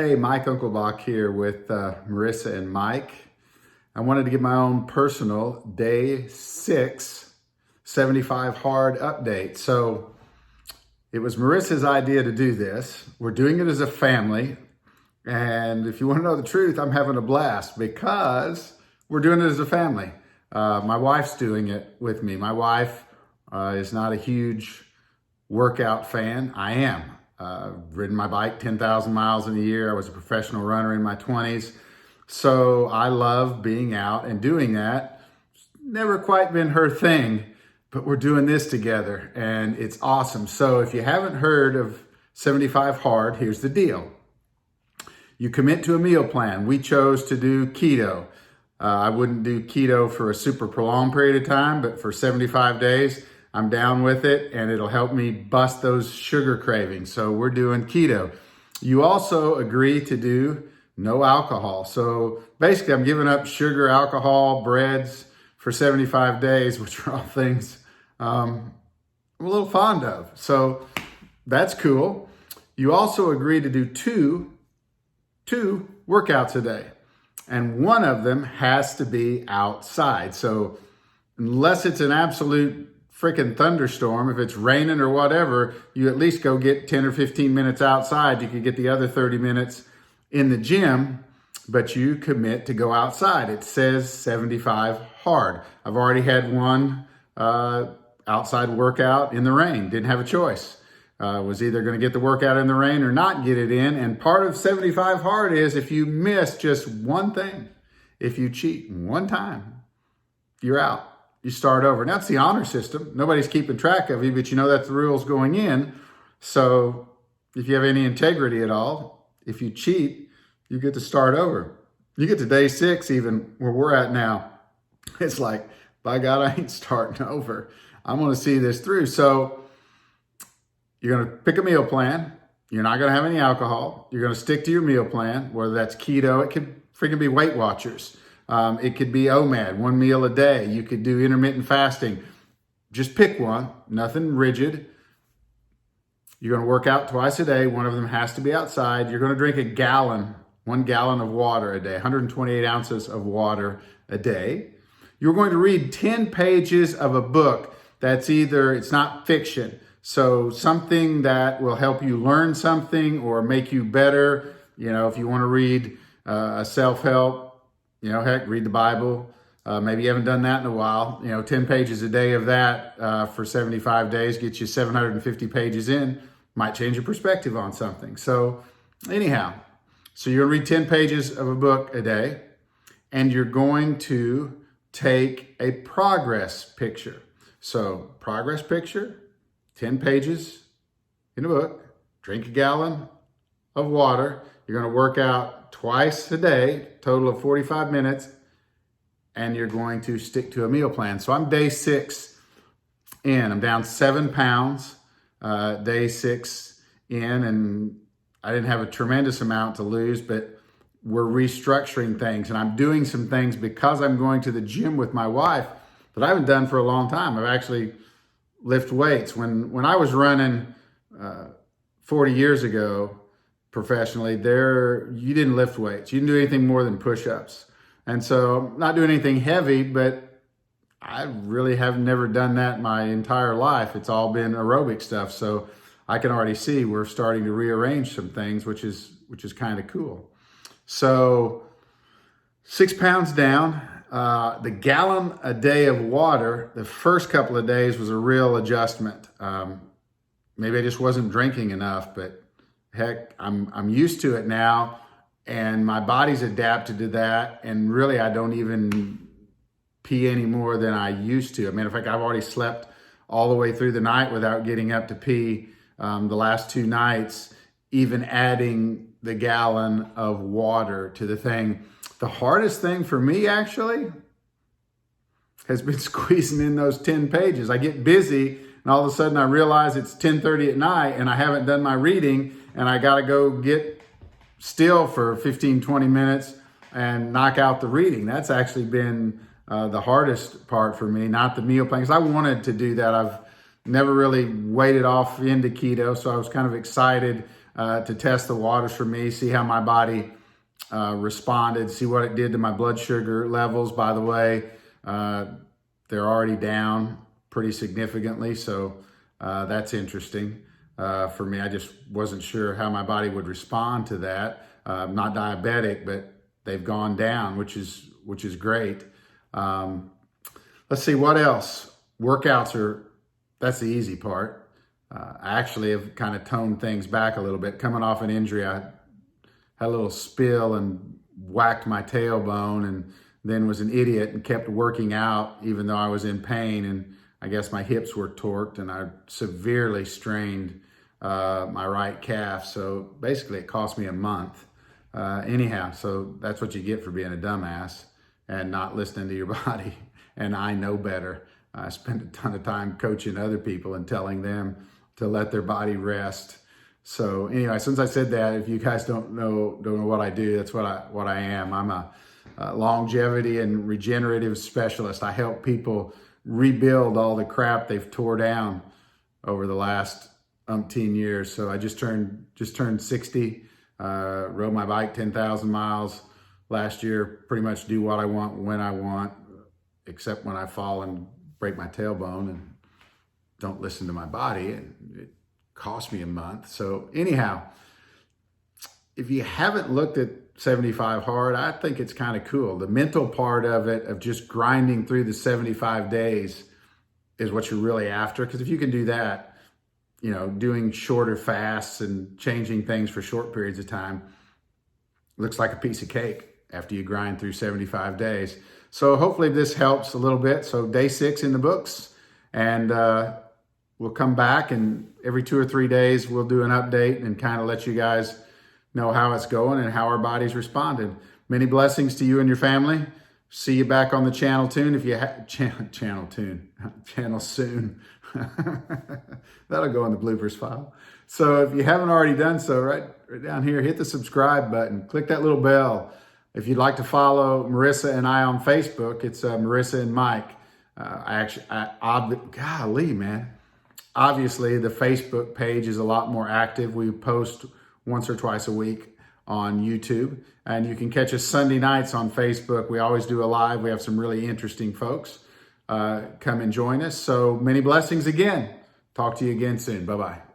Hey, Mike Unkelbach here with Marissa and Mike. I wanted to give my own personal day 6 75 hard update. So it was Marissa's idea to do this. We're doing it as a family. And if you want to know the truth, I'm having a blast because we're doing it as a family. My wife's doing it with me. My wife is not a huge workout fan. I am. Ridden my bike 10,000 miles in a year. I was a professional runner in my 20s. So I love being out and doing that. Never quite been her thing, but we're doing this together and it's awesome. So if you haven't heard of 75 Hard, here's the deal. You commit to a meal plan. We chose to do keto. I wouldn't do keto for a super prolonged period of time, but for 75 days, I'm down with it and it'll help me bust those sugar cravings. So we're doing keto. You also agree to do no alcohol. So basically I'm giving up sugar, alcohol, breads for 75 days, which are all things I'm a little fond of. So that's cool. You also agree to do two workouts a day. And one of them has to be outside. So unless it's an absolute freaking thunderstorm, if it's raining or whatever, you at least go get 10 or 15 minutes outside. You could get the other 30 minutes in the gym, but you commit to go outside. It says 75 hard. I've already had one outside workout in the rain. Didn't have a choice. Was either going to get the workout in the rain or not get it in. And part of 75 hard is if you miss just one thing, if you cheat one time, you're out. You start over. Now, it's the honor system. Nobody's keeping track of you, but you know that's the rules going in. So if you have any integrity at all, if you cheat, you get to start over. You get to day 6, even where we're at now. It's like, by God, I ain't starting over. I'm going to see this through. So you're going to pick a meal plan. You're not going to have any alcohol. You're going to stick to your meal plan, whether that's keto. It could freaking be Weight Watchers. It could be OMAD, 1 meal a day. You could do intermittent fasting. Just pick one, nothing rigid. You're going to work out twice a day. One of them has to be outside. You're going to drink 1 gallon of water a day, 128 ounces of water a day. You're going to read 10 pages of a book that's it's not fiction. So something that will help you learn something or make you better. You know, if you want to read a self-help, heck, read the Bible. Maybe you haven't done that in a while. 10 pages a day of that for 75 days gets you 750 pages in. Might change your perspective on something. So anyhow, you're going to read 10 pages of a book a day, and you're going to take a progress picture. So progress picture, 10 pages in a book, drink 1 gallon of water. You're going to work out twice a day, total of 45 minutes, and you're going to stick to a meal plan. So I'm day 6 in. I'm down 7 pounds, day 6 in, and I didn't have a tremendous amount to lose, but we're restructuring things, and I'm doing some things because I'm going to the gym with my wife that I haven't done for a long time. I've actually lift weights. When I was running 40 years ago professionally, you didn't lift weights. You didn't do anything more than push-ups. And so I'm not doing anything heavy, but I really have never done that my entire life. It's all been aerobic stuff. So I can already see we're starting to rearrange some things, which is kind of cool. So 6 pounds down. The gallon a day of water, the first couple of days was a real adjustment. Maybe I just wasn't drinking enough, but heck, I'm used to it now, and my body's adapted to that. And really, I don't even pee any more than I used to. I mean, in fact, I've already slept all the way through the night without getting up to pee the last 2 nights, even adding the gallon of water to the thing. The hardest thing for me actually has been squeezing in those 10 pages. I get busy and all of a sudden I realize it's 10:30 at night and I haven't done my reading, and I got to go get still for 15, 20 minutes and knock out the reading. That's actually been the hardest part for me, not the meal plan, because I wanted to do that. I've never really waded off into keto, so I was kind of excited to test the waters for me, see how my body responded, see what it did to my blood sugar levels. By the way, they're already down pretty significantly, so that's interesting for me. I just wasn't sure how my body would respond to that. I'm not diabetic, but they've gone down, which is great. Let's see what else. Workouts that's the easy part. I actually have kind of toned things back a little bit. Coming off an injury, I had a little spill and whacked my tailbone, and then was an idiot and kept working out even though I was in pain. And I guess my hips were torqued and I severely strained my right calf. So basically it cost me a month. Anyhow, so that's what you get for being a dumbass and not listening to your body. And I know better. I spend a ton of time coaching other people and telling them to let their body rest. So anyway, since I said that, if you guys don't know what I do, that's what I am. I'm a longevity and regenerative specialist. I help people rebuild all the crap they've tore down over the last umpteen years. So I just turned 60, rode my bike 10,000 miles last year, pretty much do what I want when I want, except when I fall and break my tailbone and don't listen to my body. And it cost me a month. So anyhow, if you haven't looked at 75 Hard, I think it's kind of cool. The mental part of it, of just grinding through the 75 days, is what you're really after. Because if you can do that, you know, doing shorter fasts and changing things for short periods of time, looks like a piece of cake after you grind through 75 days. So hopefully this helps a little bit. So day 6 in the books, and we'll come back, and every 2 or 3 days we'll do an update and kind of let you guys know how it's going and how our bodies responded. Many blessings to you and your family. See you back on the channel soon. If you channel soon. That'll go in the bloopers file. So if you haven't already done so, right down here, hit the subscribe button, click that little bell. If you'd like to follow Marissa and I on Facebook, it's Marissa and Mike. Golly, man. Obviously, the Facebook page is a lot more active. We post once or twice a week on YouTube, and you can catch us Sunday nights on Facebook. We always do a live. We have some really interesting folks come and join us. So many blessings again. Talk to you again soon. Bye-bye.